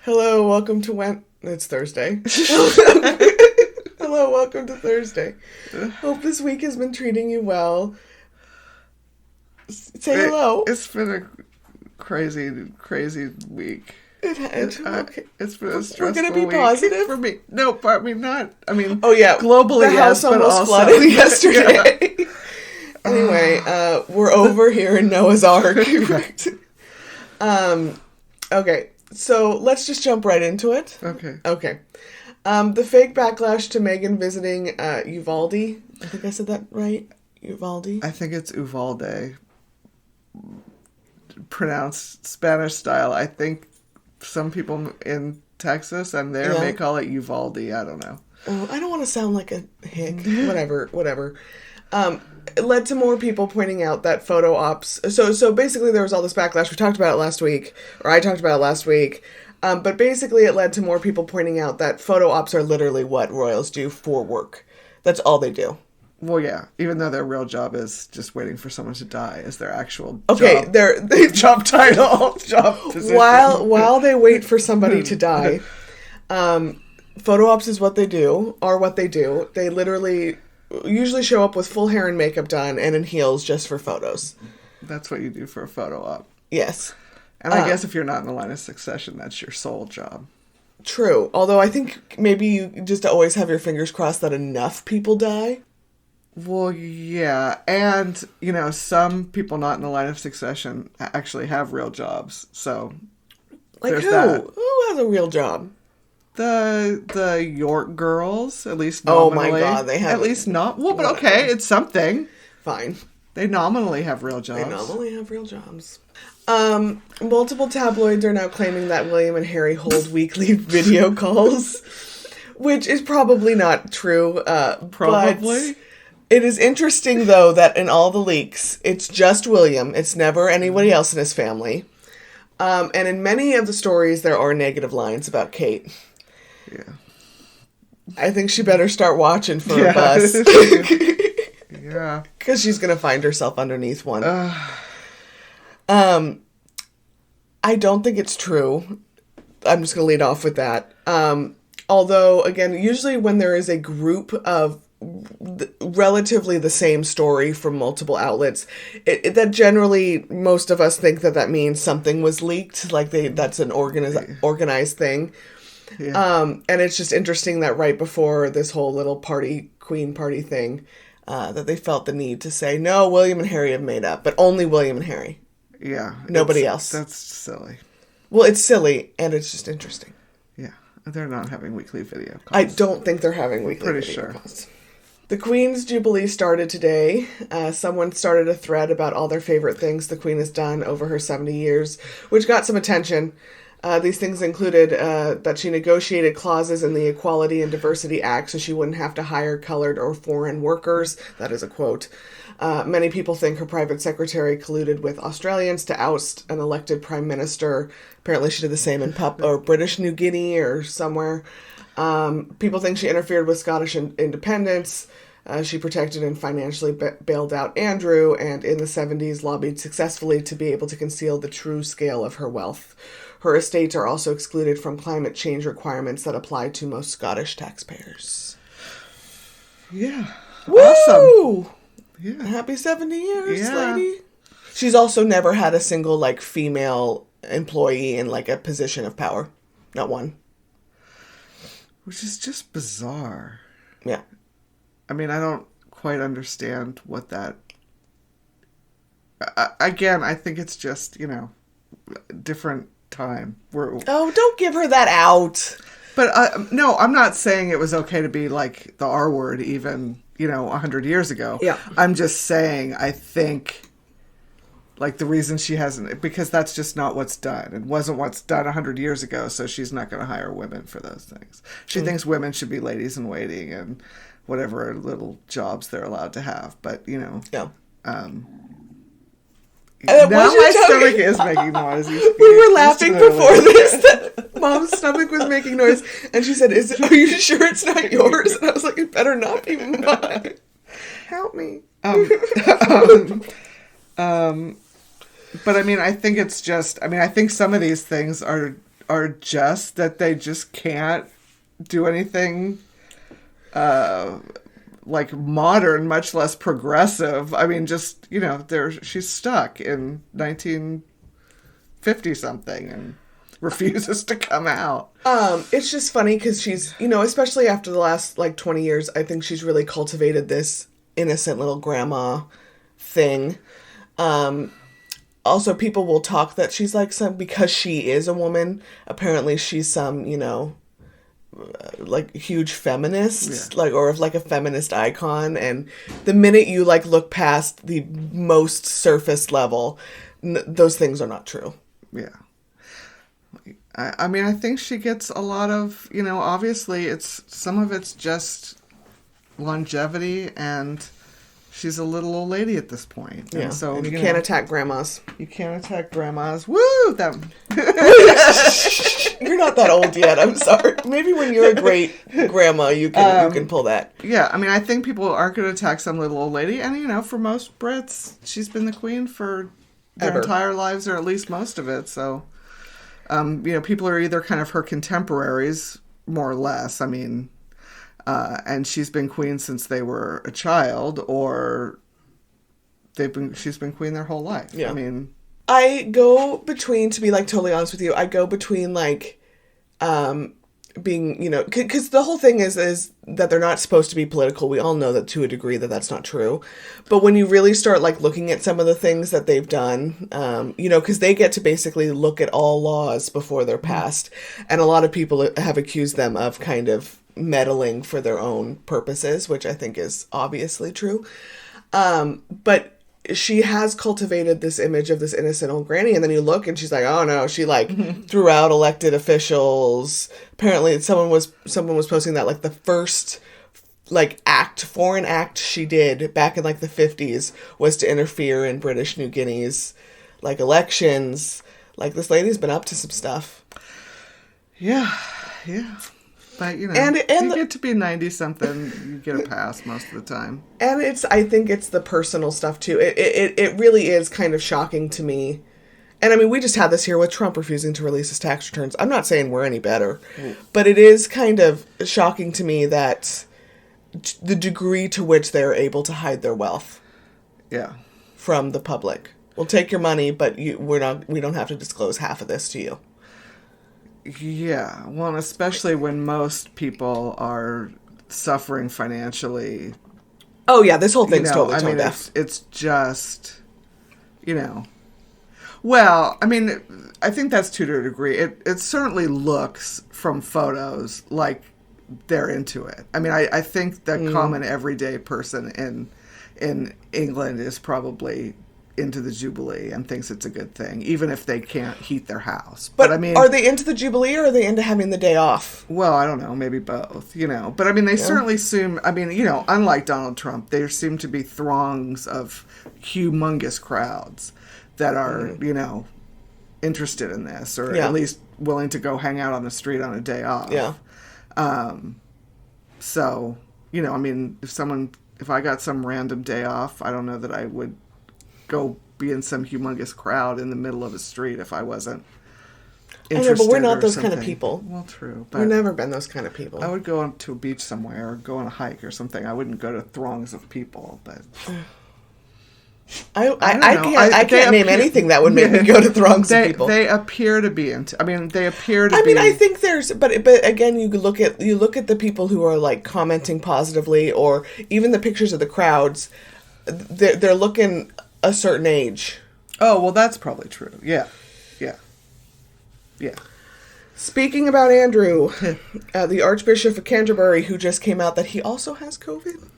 Hello, welcome to It's Thursday. Hello, welcome to Thursday. Hope this week has been treating you well. Say hello. It's been a crazy week. Okay. It's been a stressful We're gonna be week positive for me. No, I mean not. I mean, oh yeah, globally, the house yes, but almost also flooded yesterday. Yeah. Anyway, we're over here in Noah's Ark. Okay, so let's just jump right into it. Okay. The fake backlash to Meghan visiting Uvalde. I think I said that right. Uvalde. I think it's Uvalde. Pronounced Spanish style. I think some people in Texas and there may call it Uvalde. I don't know. Oh, I don't want to sound like a hick. Whatever. It led to more people pointing out that photo ops. So basically, there was all this backlash. We talked about it last week, or I talked about it last week. But basically, it led to more people pointing out that photo ops are literally what royals do for work. That's all they do. Well, yeah. Even though their real job is just waiting for someone to die, is their actual job. They job title, job position. While they wait for somebody to die, photo ops is what they do. They literally usually show up with full hair and makeup done and in heels just for photos. That's what you do for a photo op. Yes. And I guess if you're not in the line of succession, that's your sole job. True. Although I think maybe you just always have your fingers crossed that enough people die. Well, yeah. And, some people not in the line of succession actually have real jobs. So, like there's who? that. Who has a real job? The York girls, at least nominally. Oh my God, they have. At least not. Well, but okay, it's something. Fine. They nominally have real jobs. Multiple tabloids are now claiming that William and Harry hold weekly video calls, which is probably not true. Probably. But it is interesting, though, that in all the leaks, it's just William. It's never anybody else in his family. And in many of the stories, there are negative lines about Kate. Yeah. I think she better start watching for a bus. Yeah. Because she's going to find herself underneath one. I don't think it's true. I'm just going to lead off with that. Although, again, usually when there is a group of relatively the same story from multiple outlets, that generally most of us think that means something was leaked, like that's an organized thing. Yeah. And it's just interesting that right before this whole little Queen party thing, that they felt the need to say, no, William and Harry have made up, but only William and Harry. Yeah. Nobody else. That's silly. Well, it's silly, and it's just interesting. Yeah. They're not having weekly video calls. I don't think they're having weekly video calls. The Queen's Jubilee started today. Someone started a thread about all their favorite things the Queen has done over her 70 years, which got some attention. These things included that she negotiated clauses in the Equality and Diversity Act so she wouldn't have to hire colored or foreign workers. That is a quote. Many people think her private secretary colluded with Australians to oust an elected prime minister. Apparently she did the same in British New Guinea or somewhere. People think she interfered with Scottish independence. She protected and financially bailed out Andrew, and in the 70s lobbied successfully to be able to conceal the true scale of her wealth. Her estates are also excluded from climate change requirements that apply to most Scottish taxpayers. Yeah. Woo! Awesome. Yeah. Happy 70 years, lady. She's also never had a single, female employee in, a position of power. Not one. Which is just bizarre. Yeah. I mean, I don't quite understand what that... Again, I think it's just, different time. Oh, don't give her that out. But, no, I'm not saying it was okay to be, the R word even, 100 years ago. Yeah. I'm just saying, I think... the reason she hasn't... Because that's just not what's done. It wasn't what's done 100 years ago, so she's not going to hire women for those things. She thinks women should be ladies in waiting and whatever little jobs they're allowed to have. But, Yeah. Now my stomach is making noise. We were laughing before this that Mom's stomach was making noise. And she said, are you sure it's not yours? And I was like, it better not be mine. Help me. But I mean, I think it's just, I think some of these things are are just that they just can't do anything like modern, much less progressive. I mean, just, she's stuck in 1950 something and refuses to come out. It's just funny because she's, especially after the last 20 years, I think she's really cultivated this innocent little grandma thing. Also, people will talk that she's because she is a woman, apparently she's some, huge feminist, or a feminist icon. And the minute you look past the most surface level, those things are not true. Yeah. I mean, I think she gets a lot of, obviously some of it's just longevity, and she's a little old lady at this point. Yeah. And so and you can't attack grandmas. You can't attack grandmas. Woo! You're not that old yet. I'm sorry. Maybe when you're a great grandma, you can pull that. Yeah. I mean, I think people aren't going to attack some little old lady. And, for most Brits, she's been the queen for their entire lives, or at least most of it. So, people are either kind of her contemporaries, more or less. I mean, and she's been queen since they were a child, or she's been queen their whole life. Yeah. I mean, I go between, to be totally honest with you, I go between being, because the whole thing is that they're not supposed to be political. We all know that to a degree that's not true. But when you really start looking at some of the things that they've done, because they get to basically look at all laws before they're passed. And a lot of people have accused them of kind of meddling for their own purposes, which I think is obviously true. But she has cultivated this image of this innocent old granny, and then you look and she's oh no, she threw out elected officials. Apparently someone was posting that the first foreign act she did back in the 50s was to interfere in British New Guinea's elections. This lady's been up to some stuff. Yeah. But, and you get to be 90-something, you get a pass most of the time. And I think it's the personal stuff, too. It really is kind of shocking to me. And, I mean, we just had this here with Trump refusing to release his tax returns. I'm not saying we're any better. But it is kind of shocking to me that the degree to which they're able to hide their wealth. Yeah. From the public. We'll take your money, but we don't have to disclose half of this to you. Yeah, well, especially when most people are suffering financially. Oh yeah, this whole thing's totally tone deaf. It's just, Well, I mean, I think that's to a degree. It certainly looks from photos like they're into it. I mean, I think the common everyday person in England is probably into the Jubilee and thinks it's a good thing, even if they can't heat their house. But I mean, are they into the Jubilee, or are they into having the day off? Well, I don't know, maybe both, But I mean, they certainly seem, unlike Donald Trump, there seem to be throngs of humongous crowds that are, interested in this, or at least willing to go hang out on the street on a day off. Yeah. So, if I got some random day off, I don't know that I would go be in some humongous crowd in the middle of a street if I wasn't interested. I know, but we're not those kind of people. Well, true. But we've never been those kind of people. I would go to a beach somewhere or go on a hike or something. I wouldn't go to throngs of people, but I can't name anything that would make me go to throngs of people. They appear to be into. I mean, they appear to be. I mean, I think there's, but again, you look at the people who are commenting positively, or even the pictures of the crowds. They're looking a certain age. Oh, well, that's probably true. Yeah. Speaking about Andrew, the Archbishop of Canterbury, who just came out that he also has COVID,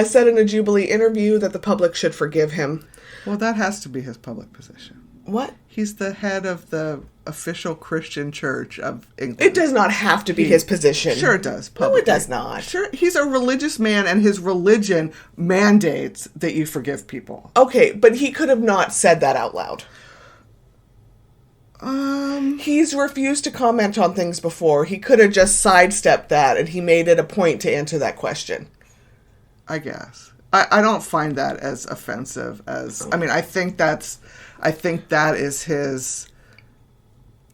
said in a Jubilee interview that the public should forgive him. Well, that has to be his public position. What? He's the head of the official Christian church of England. It does not have to be his position. Sure it does. Publicly. No, it does not. Sure, he's a religious man, and his religion mandates that you forgive people. Okay, but he could have not said that out loud. He's refused to comment on things before. He could have just sidestepped that, and he made it a point to answer that question. I guess. I don't find that as offensive as... I mean, I think that is his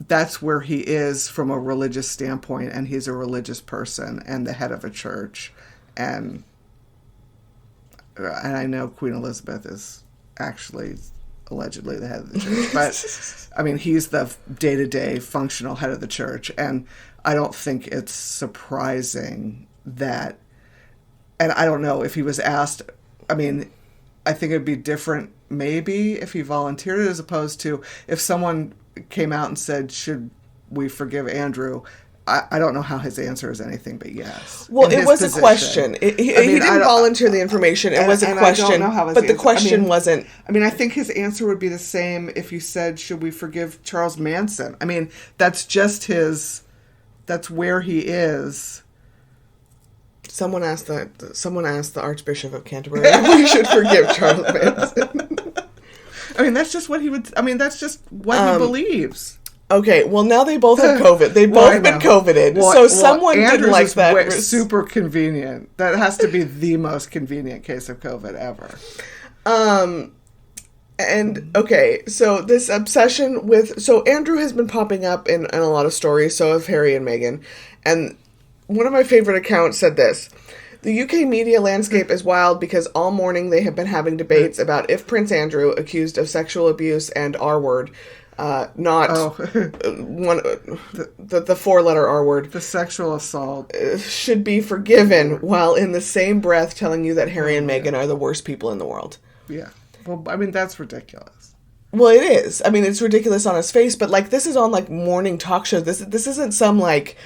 that's where he is from a religious standpoint, and he's a religious person and the head of a church. And I know Queen Elizabeth is actually allegedly the head of the church, but I mean, he's the day-to-day functional head of the church, and I don't think it's surprising that, and I don't know if he was asked, I mean, I think it'd be different maybe if he volunteered it, as opposed to if someone came out and said, should we forgive Andrew? I don't know how his answer is anything but yes. Well, it was a question. He didn't volunteer the information. It was a question, but the question wasn't... I mean, I think his answer would be the same if you said, should we forgive Charles Manson? I mean, that's just that's where he is. Someone asked the Archbishop of Canterbury if we should forgive Charles Manson. I mean, that's just what he would... I mean, that's just what he believes. Okay, well, now they both have COVID. They've both been COVIDed. So someone didn't like that. Super convenient. That has to be the most convenient case of COVID ever. And, okay, so this obsession with... So Andrew has been popping up in a lot of stories, so have Harry and Meghan. And one of my favorite accounts said this: the UK media landscape is wild because all morning they have been having debates about if Prince Andrew, accused of sexual abuse and R-word... the four-letter R word. The sexual assault. Should be forgiven, while in the same breath telling you that Harry and Meghan are the worst people in the world. Yeah. Well, I mean, that's ridiculous. Well, it is. I mean, it's ridiculous on his face, but, like, this is on, like, morning talk shows. This isn't some, like...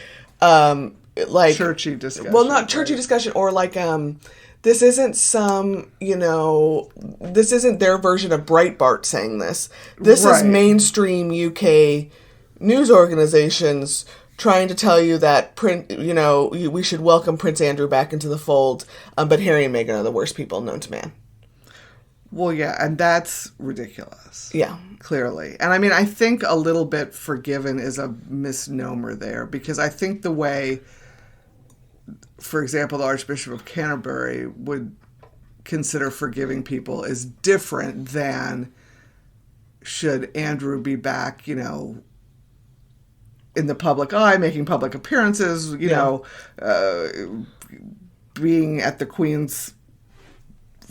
churchy discussion. Well, not churchy discussion, or, like, this isn't some, this isn't their version of Breitbart saying this. This is mainstream UK news organizations trying to tell you that, we should welcome Prince Andrew back into the fold, but Harry and Meghan are the worst people known to man. Well, yeah, and that's ridiculous. Yeah. Clearly. And I mean, I think a little bit forgiven is a misnomer there, because I think the way... For example, the Archbishop of Canterbury would consider forgiving people is different than should Andrew be back, in the public eye, making public appearances, being at the Queen's,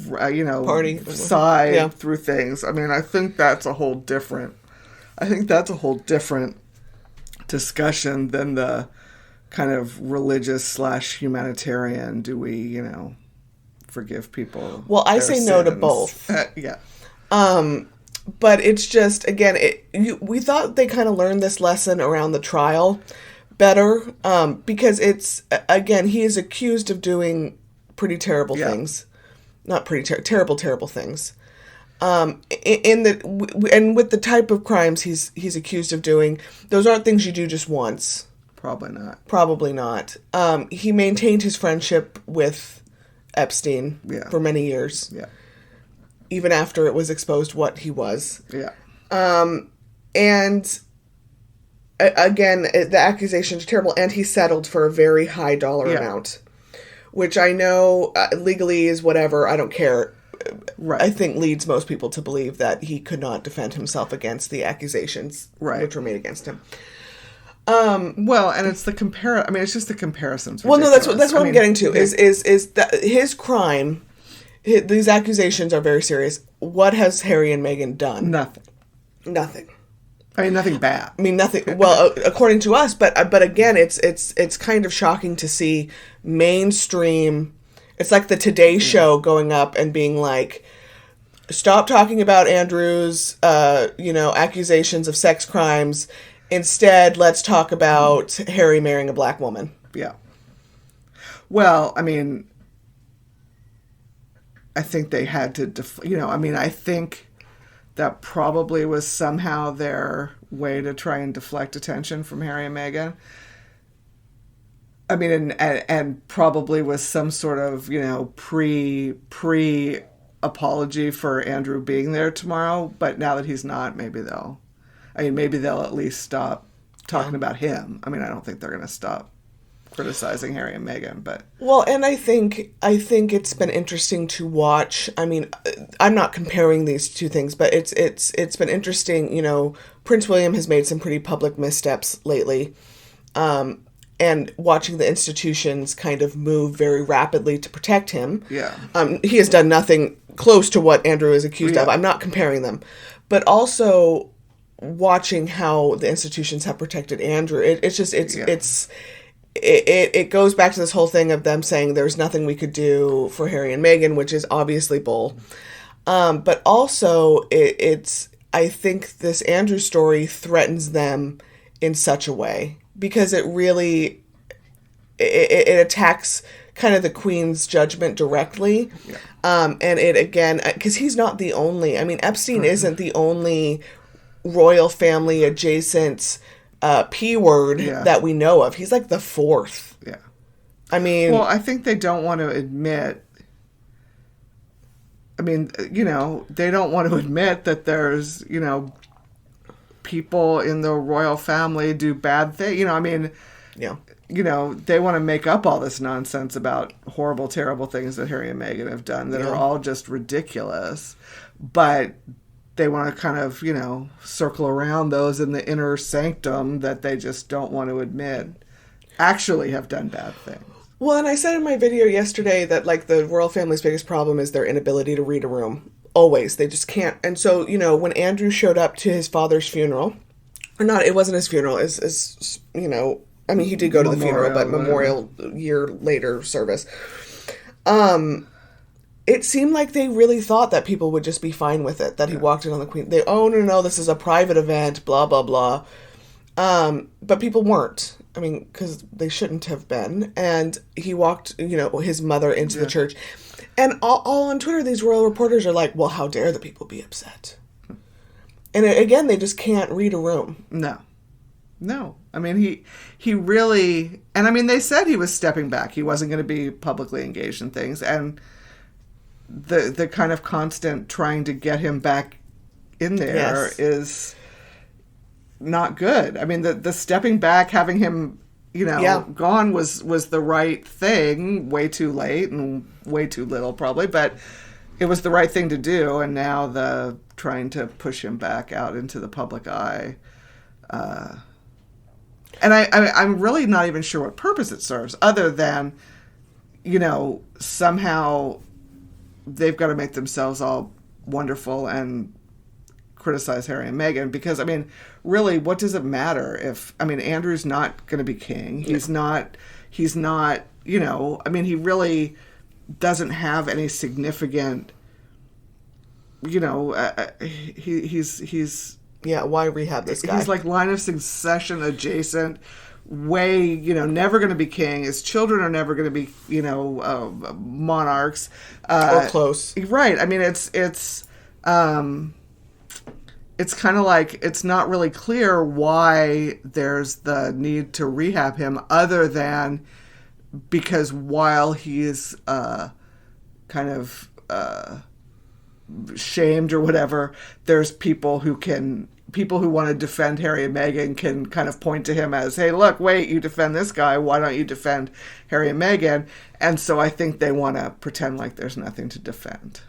party side through things. I mean, I think that's a whole different discussion than the kind of religious / humanitarian, do we, forgive people? Well, I say no to both. Yeah. But it's just, again, we thought they kind of learned this lesson around the trial better, because it's, again, he is accused of doing pretty terrible things. Not pretty terrible things. And with the type of crimes he's accused of doing, those aren't things you do just once. Probably not. He maintained his friendship with Epstein for many years. Yeah. Even after it was exposed what he was. Yeah. And again, the accusations are terrible, and he settled for a very high dollar amount, which I know legally is whatever. I don't care. Right. I think leads most people to believe that he could not defend himself against the accusations which were made against him. Well, and it's it's just the comparisons. Well, no, that's what I'm getting to is that his crime, these accusations are very serious. What has Harry and Meghan done? Nothing. I mean, nothing bad. I mean, nothing. Well, according to us, but again, it's kind of shocking to see mainstream. It's like the Today Show going up and being like, "Stop talking about Andrew's, accusations of sex crimes. Instead, let's talk about Harry marrying a black woman." Yeah. Well, I mean, I think they had to, I think that probably was somehow their way to try and deflect attention from Harry and Meghan. I mean, and probably was some sort of, pre apology for Andrew being there tomorrow. But now that he's not, maybe they'll at least stop talking about him. I mean, I don't think they're going to stop criticizing Harry and Meghan, but well, and I think it's been interesting to watch. I mean, I'm not comparing these two things, but it's been interesting. You know, Prince William has made some pretty public missteps lately, and watching the institutions kind of move very rapidly to protect him. Yeah, he has done nothing close to what Andrew is accused of. I'm not comparing them, but also watching how the institutions have protected Andrew. It goes back to this whole thing of them saying there's nothing we could do for Harry and Meghan, which is obviously bull. But also, I think this Andrew story threatens them in such a way because it really it attacks kind of the Queen's judgment directly. Yeah. And it again, because he's not the only. I mean, Epstein isn't the only royal family adjacent P word that we know of. He's like the fourth. Yeah. I mean... Well, I think they don't want to admit... I mean, you know, they don't want to admit that there's, you know, people in the royal family do bad things. You know, I mean... Yeah. You know, they want to make up all this nonsense about horrible, terrible things that Harry and Meghan have done that are all just ridiculous. But... they want to kind of, you know, circle around those in the inner sanctum that they just don't want to admit actually have done bad things. Well, and I said in my video yesterday that, like, the royal family's biggest problem is their inability to read a room. Always. They just can't. And so, you know, when Andrew showed up to his father's funeral, or not, it wasn't his funeral, is you know, I mean, he did go to the funeral, but Memorial year later service. It seemed like they really thought that people would just be fine with it, that he walked in on the Queen. No, this is a private event, blah, blah, blah. But people weren't. I mean, because they shouldn't have been. And he walked, you know, his mother into the church. And all on Twitter, these royal reporters are like, well, how dare the people be upset? And again, they just can't read a room. No. I mean, he really... And I mean, they said he was stepping back. He wasn't going to be publicly engaged in things. And... The kind of constant trying to get him back in there is not good. I mean, the stepping back, having him, you know, gone was the right thing. Way too late and way too little, probably, but it was the right thing to do. And now the trying to push him back out into the public eye. And I'm really not even sure what purpose it serves, other than, you know, somehow they've got to make themselves all wonderful and criticize Harry and Meghan, because, I mean, really, what does it matter if, I mean, Andrew's not going to be king. He's not, you know, I mean, he really doesn't have any significant, you know, he's yeah, why rehab this guy? He's like line of succession adjacent, way, you know, never going to be king. His children are never going to be, you know, monarchs. Or close. Right. I mean, it's kind of like, it's not really clear why there's the need to rehab him, other than because while he's kind of shamed or whatever, there's people who want to defend Harry and Meghan can kind of point to him as, hey, look, wait, you defend this guy, why don't you defend Harry and Meghan? And so I think they want to pretend like there's nothing to defend.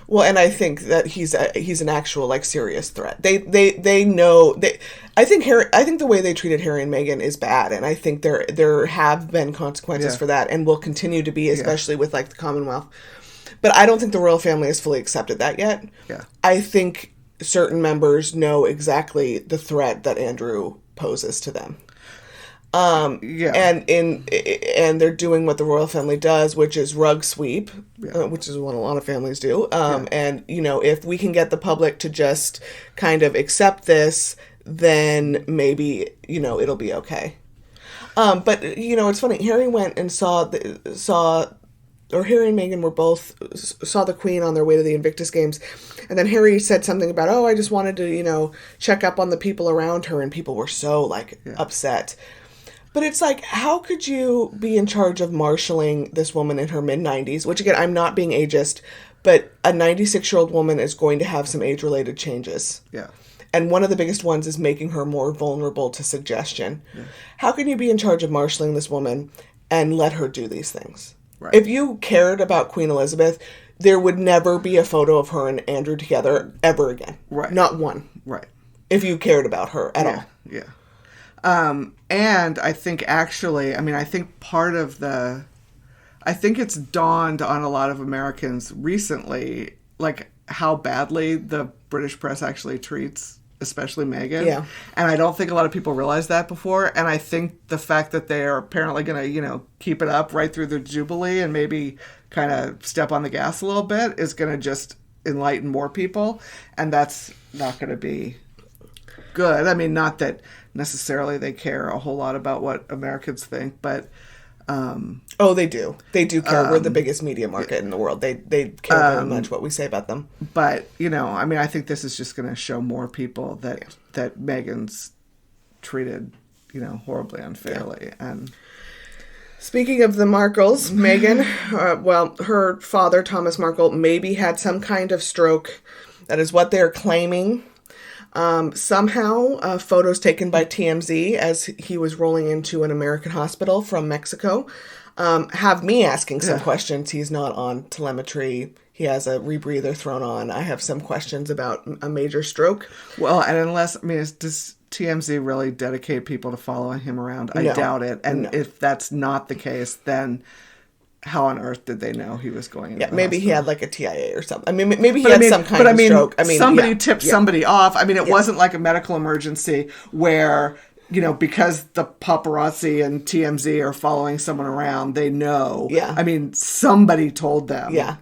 Well, and I think that he's an actual, like, serious threat. They know I think the way they treated Harry and Meghan is bad, and I think there have been consequences for that, and will continue to be, especially with, like, the Commonwealth. But I don't think the royal family has fully accepted that yet. Yeah. I think certain members know exactly the threat that Andrew poses to them. And they're doing what the royal family does, which is rug sweep, which is what a lot of families do. And, you know, if we can get the public to just kind of accept this, then maybe, you know, it'll be okay. But, you know, it's funny. Harry went and Harry and Meghan saw the Queen on their way to the Invictus Games. And then Harry said something about, I just wanted to, you know, check up on the people around her. And people were so, like, upset. But it's like, how could you be in charge of marshalling this woman in her mid-90s? Which, again, I'm not being ageist, But a 96-year-old woman is going to have some age-related changes. Yeah. And one of the biggest ones is making her more vulnerable to suggestion. Yeah. How can you be in charge of marshaling this woman and let her do these things? Right. If you cared about Queen Elizabeth, there would never be a photo of her and Andrew together ever again. Right. Not one. Right. If you cared about her at all. Yeah. And I think actually, I mean, I think part of the... I think it's dawned on a lot of Americans recently, like, how badly the British press actually treats, especially Meghan. Yeah. And I don't think a lot of people realize that before. And I think the fact that they are apparently going to, you know, keep it up right through the Jubilee and maybe kind of step on the gas a little bit is going to just enlighten more people. And that's not going to be good. I mean, not that necessarily they care a whole lot about what Americans think, but... they do. They do care. We're the biggest media market in the world. They care very much what we say about them. But, you know, I mean, I think this is just going to show more people that Meghan's treated, you know, horribly unfairly. Yeah. And speaking of the Markles, Meghan, her father, Thomas Markle, maybe had some kind of stroke. That is what they're claiming. Somehow, photos taken by TMZ as he was rolling into an American hospital from Mexico have me asking some questions. He's not on telemetry. He has a rebreather thrown on. I have some questions about a major stroke. Well, and does TMZ really dedicate people to following him around? I doubt it. And if that's not the case, then... how on earth did they know he was going into the maybe hospital? He had like a TIA or something. I mean, maybe he had some kind of stroke. I mean, somebody tipped somebody off. I mean, it wasn't like a medical emergency where, you know, because the paparazzi and TMZ are following someone around, they know. Yeah. I mean, somebody told them. Yeah.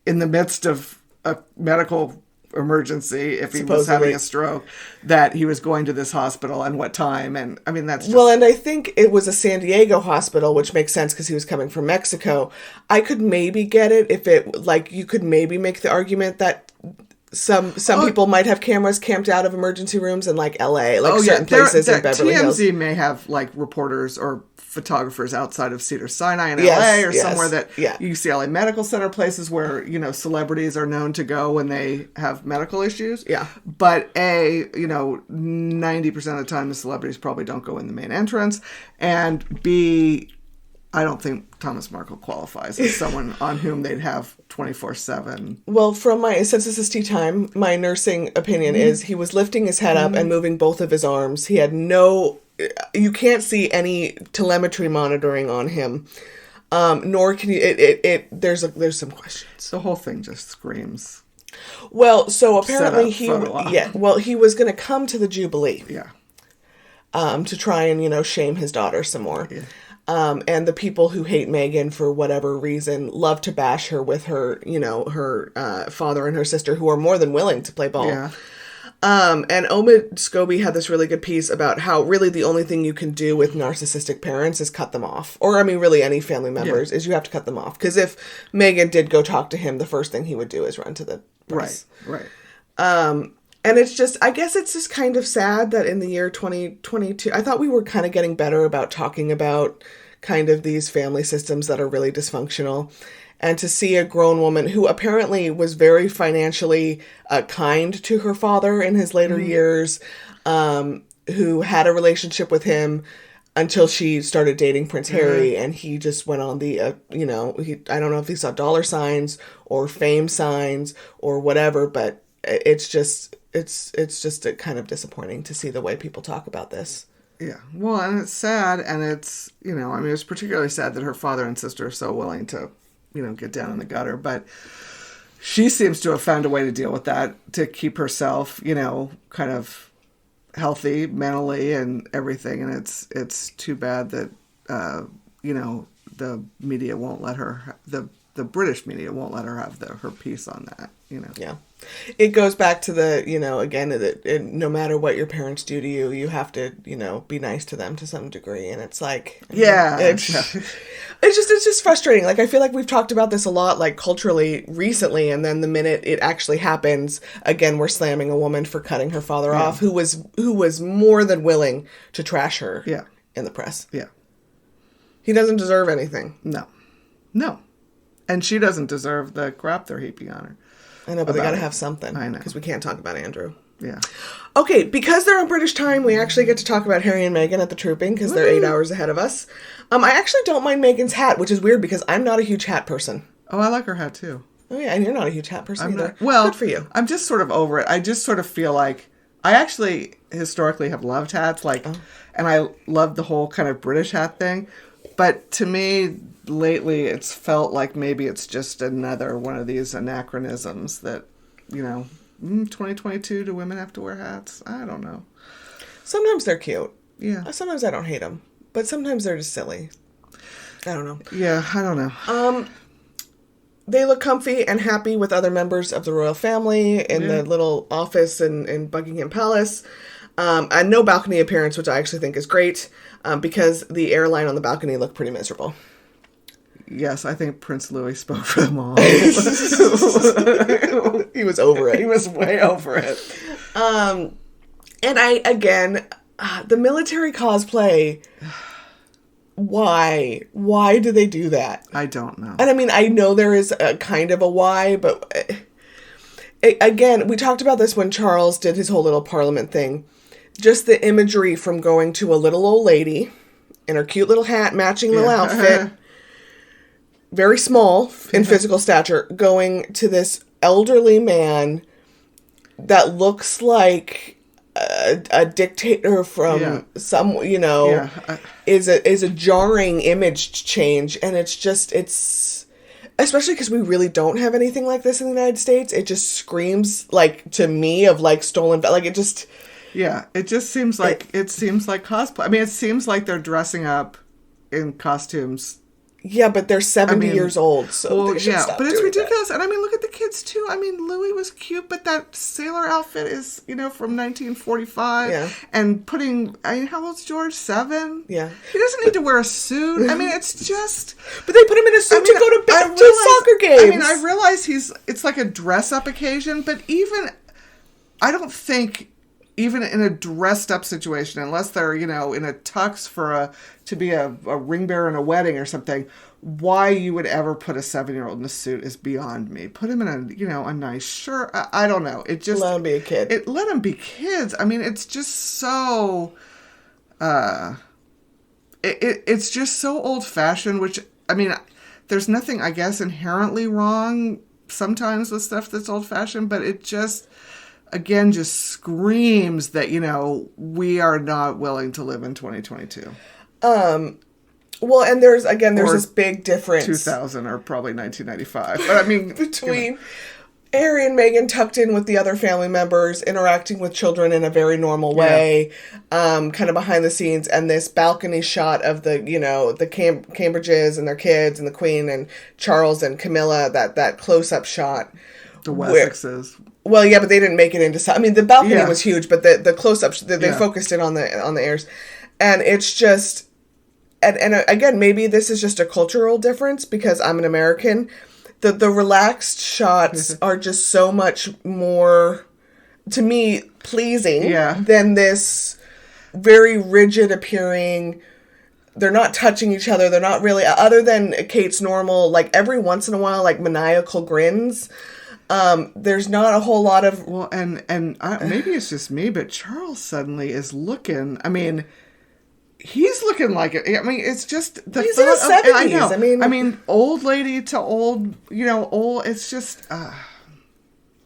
In the midst of a medical emergency, if he was having a stroke, that he was going to this hospital and what time. And I mean, that's just... Well, and I think it was a San Diego hospital, which makes sense because he was coming from Mexico. I could maybe get it if it, like, you could maybe make the argument that some people might have cameras camped out of emergency rooms in like LA, like certain places in Beverly Hills. TMZ may have like reporters or photographers outside of Cedars-Sinai in LA or somewhere that UCLA Medical Center, places where, you know, celebrities are known to go when they have medical issues. Yeah. But you know, 90% of the time the celebrities probably don't go in the main entrance. And B, I don't think Thomas Markle qualifies as someone on whom they'd have 24/7. Well, from since this is tea time, my nursing opinion is he was lifting his head up and moving both of his arms. He had you can't see any telemetry monitoring on him. Nor can you, there's some questions. The whole thing just screams. Well, so apparently he was going to come to the Jubilee. Yeah. To try and, you know, shame his daughter some more. Yeah. And the people who hate Meghan for whatever reason love to bash her with her, you know, her father and her sister, who are more than willing to play ball. Yeah. And Omid Scobie had this really good piece about how really the only thing you can do with narcissistic parents is cut them off. Or, I mean, really any family members is you have to cut them off. Because if Meghan did go talk to him, the first thing he would do is run to the press. Right. And it's just, I guess it's just kind of sad that in the year 2022, I thought we were kind of getting better about talking about kind of these family systems that are really dysfunctional. And to see a grown woman who apparently was very financially kind to her father in his later years, who had a relationship with him until she started dating Prince Harry, and he just went on the, I don't know if he saw dollar signs or fame signs or whatever, but it's just kind of disappointing to see the way people talk about this. Yeah. Well, and it's sad, and it's, you know, I mean, it's particularly sad that her father and sister are so willing to, you know, get down in the gutter, but she seems to have found a way to deal with that, to keep herself, you know, kind of healthy mentally and everything. And it's too bad that, you know, the media won't let her, the British media won't let her have her piece on that, you know. Yeah. It goes back to the, you know, again, that no matter what your parents do to you, you have to, you know, be nice to them to some degree. And it's like, it's just frustrating. Like, I feel like we've talked about this a lot, like culturally recently. And then the minute it actually happens, again, we're slamming a woman for cutting her father off, who was more than willing to trash her in the press. Yeah. He doesn't deserve anything. No. And she doesn't deserve the crap they're heaping on her. I know, but they got to have something. I know. Because we can't talk about Andrew. Yeah. Okay, because they're on British time, we actually get to talk about Harry and Meghan at the Trooping, because they're 8 hours ahead of us. I actually don't mind Meghan's hat, which is weird, because I'm not a huge hat person. Oh, I like her hat, too. Oh, yeah, and you're not a huge hat person either. Well, good for you. I'm just sort of over it. I just sort of feel like... I actually historically have loved hats, and I love the whole kind of British hat thing. But to me, lately, it's felt like maybe it's just another one of these anachronisms that, 2022, do women have to wear hats? I don't know. Sometimes they're cute. Yeah. Sometimes I don't hate them. But sometimes they're just silly. I don't know. Yeah, I don't know. They look comfy and happy with other members of the royal family in the little office in Buckingham Palace. And no balcony appearance, which I actually think is great, because the airline on the balcony looked pretty miserable. Yes, I think Prince Louis spoke for them all. He was over it. He was way over it. And the military cosplay, why? Why do they do that? I don't know. And I mean, I know there is a kind of a why, but again, we talked about this when Charles did his whole little Parliament thing. Just the imagery from going to a little old lady in her cute little hat, matching little outfit, very small in physical stature, going to this elderly man that looks like a dictator from some, is a jarring image change. And it's especially because we really don't have anything like this in the United States. It just screams to me of stolen, it just... Yeah, it just seems like cosplay. I mean, it seems like they're dressing up in costumes. Yeah, but they're 70 years old, so they should stop but it's doing ridiculous. that. And I mean, look at the kids too. I mean, Louis was cute, but that sailor outfit is, from 1945. Yeah. And how old's George? 7? Yeah. He doesn't need to wear a suit. I mean, it's just... But they put him in a suit to go to soccer games. I mean, I realize it's like a dress-up occasion, but I don't think... Even in a dressed-up situation, unless they're, in a tux to be a ring bearer in a wedding or something, why you would ever put a 7-year-old in a suit is beyond me. Put him in a nice shirt. I don't know. It just... Let him be a kid. Let him be kids. I mean, it's just so... It's just so old-fashioned, which, I mean, there's nothing, I guess, inherently wrong sometimes with stuff that's old-fashioned, but it just... Again, just screams that, we are not willing to live in 2022. Well, and there's this big difference. 2000 or probably 1995. But I mean... Between Harry and Meghan tucked in with the other family members, interacting with children in a very normal way, kind of behind the scenes, and this balcony shot of the, the Cambridges and their kids and the Queen and Charles and Camilla, that close-up shot. The Wessexes. Well, yeah, but they didn't make it into... I mean, the balcony was huge, but the close-ups, they focused in on the heirs. And it's just... And again, maybe this is just a cultural difference because I'm an American. The relaxed shots are just so much more, to me, pleasing than this very rigid appearing... They're not touching each other. They're not really... Other than Kate's normal, every once in a while, maniacal grins... there's not a whole lot of... Well, and maybe it's just me, but Charles suddenly is looking... I mean, he's looking like it. I mean, it's just... He's in his 70s. I mean, old lady to old, old... It's just...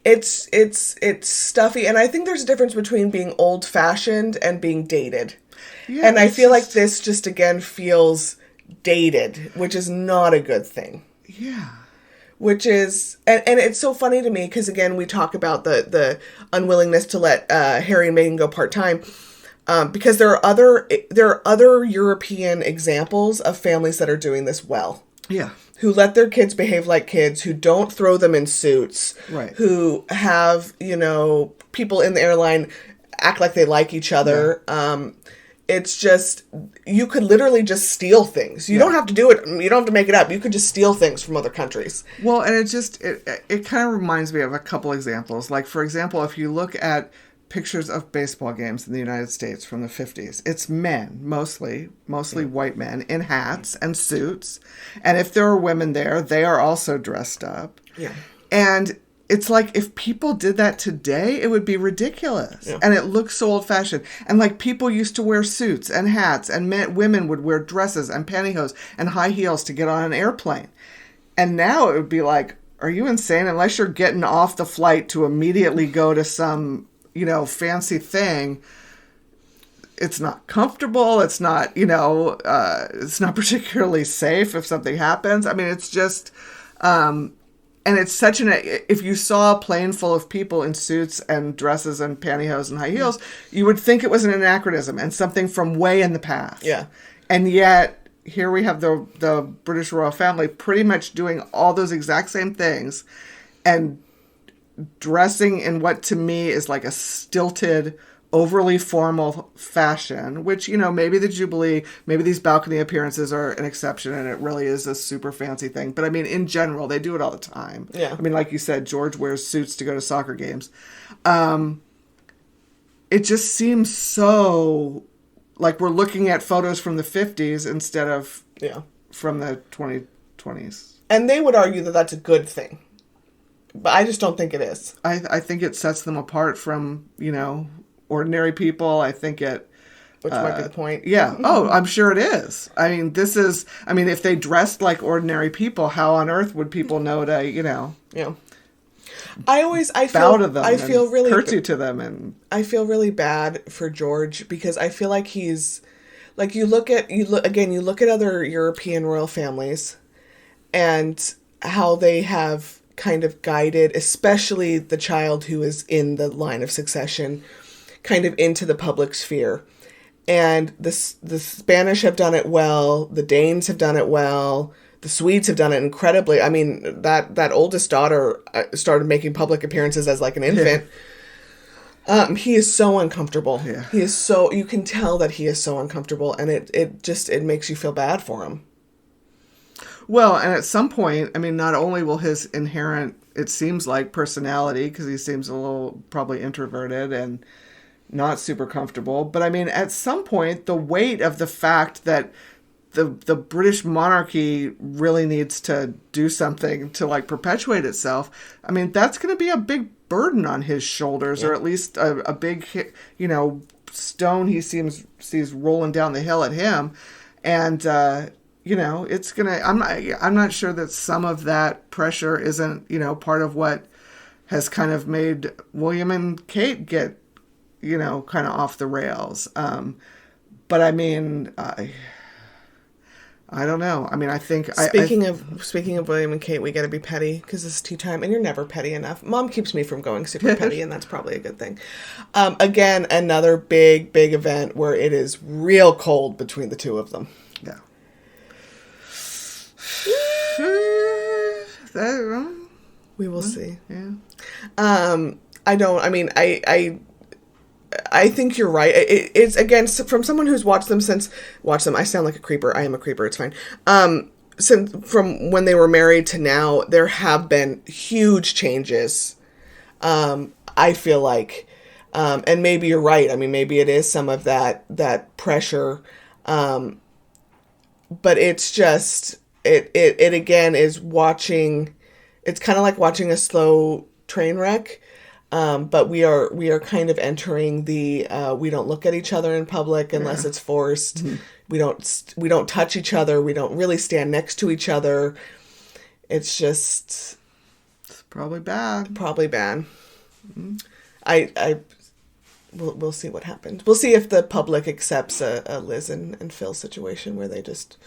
It's stuffy, and I think there's a difference between being old-fashioned and being dated. Yeah, and I feel like this just, again, feels dated, which is not a good thing. Yeah. Which is, and it's so funny to me because, again, we talk about the unwillingness to let Harry and Meghan go part-time because there are other European examples of families that are doing this well. Yeah. Who let their kids behave like kids, who don't throw them in suits, right. Who have, people in the airline act like they like each other. Yeah. It's just, you could literally just steal things. You don't have to do it. You don't have to make it up. You could just steal things from other countries. Well, and it kind of reminds me of a couple examples. Like, for example, if you look at pictures of baseball games in the United States from the 50s. It's men, mostly white men, in hats and suits. And if there are women there, they are also dressed up. Yeah. And it's like, if people did that today, it would be ridiculous. Yeah. And it looks so old-fashioned. And like, people used to wear suits and hats, and women would wear dresses and pantyhose and high heels to get on an airplane. And now it would be like, are you insane? Unless you're getting off the flight to immediately go to some, fancy thing, it's not comfortable. It's not, it's not particularly safe if something happens. I mean, it's just, and it's such if you saw a plane full of people in suits and dresses and pantyhose and high heels, you would think it was an anachronism and something from way in the past. Yeah. And yet, here we have the British royal family pretty much doing all those exact same things and dressing in what to me is like a stilted, overly formal fashion, which, maybe the Jubilee, maybe these balcony appearances are an exception and it really is a super fancy thing. But I mean, in general, they do it all the time. Yeah. I mean, like you said, George wears suits to go to soccer games. It just seems so like we're looking at photos from the 50s instead of from the 2020s. And they would argue that that's a good thing. But I just don't think it is. I think it sets them apart from, ordinary people. I think it... Which might be the point. Yeah. Oh, I'm sure it is. I mean, if they dressed like ordinary people, how on earth would people know to, Yeah. bow to them, I feel really curtsy to them, and I feel really bad for George because I feel like he's like you look at other European royal families and how they have kind of guided, especially the child who is in the line of succession, kind of into the public sphere. And the Spanish have done it well, the Danes have done it well, the Swedes have done it incredibly. I mean, that oldest daughter started making public appearances as like an infant. He is so uncomfortable. Yeah. He is so, you can tell that he is so uncomfortable, and it makes you feel bad for him. Well, and at some point, I mean, not only will his inherent, it seems like, personality, because he seems a little probably introverted and not super comfortable, but I mean, at some point, the weight of the fact that the British monarchy really needs to do something to like perpetuate itself, I mean, that's going to be a big burden on his shoulders, or at least a big, stone he sees rolling down the hill at him. And, it's going to, I'm not sure that some of that pressure isn't, part of what has kind of made William and Kate get, kind of off the rails. But I mean, I don't know. I mean, I think... Speaking of William and Kate, we got to be petty because it's tea time, and you're never petty enough. Mom keeps me from going super petty, and that's probably a good thing. Again, another big, big event where it is real cold between the two of them. Yeah. We will see. Yeah. I think you're right. It's again from someone who's watched them. I sound like a creeper. I am a creeper. It's fine. Since from when they were married to now, there have been huge changes. I feel like, and maybe you're right. I mean, maybe it is some of that pressure. But it's just it again is watching. It's kind of like watching a slow train wreck. But we are kind of entering the we don't look at each other in public unless it's forced. Mm-hmm. We don't touch each other. We don't really stand next to each other. It's probably bad. Probably bad. Mm-hmm. We'll see what happens. We'll see if the public accepts a Liz and Phil situation where they just.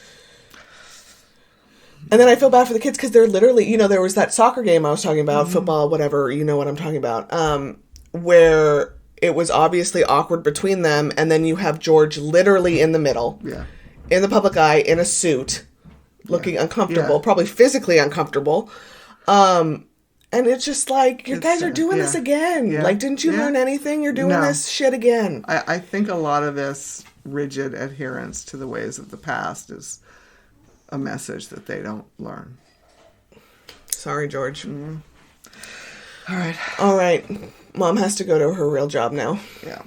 And then I feel bad for the kids because they're literally, there was that soccer game I was talking about, football, whatever, you know what I'm talking about, where it was obviously awkward between them, and then you have George literally in the middle, in the public eye, in a suit, looking uncomfortable, probably physically uncomfortable. And it's just like, you guys are doing this again. Yeah. Like, didn't you learn anything? You're doing this shit again. I think a lot of this rigid adherence to the ways of the past is a message that they don't learn. Sorry, George. All right. Mom has to go to her real job now. Yeah.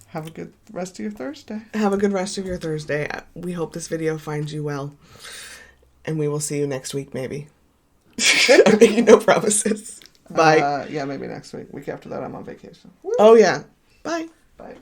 Have a good rest of your Thursday. Have a good rest of your Thursday. We hope this video finds you well. And we will see you next week, maybe. I'm making no promises. Bye. Yeah, maybe next week. Week after that, I'm on vacation. Oh, yeah. Bye. Bye.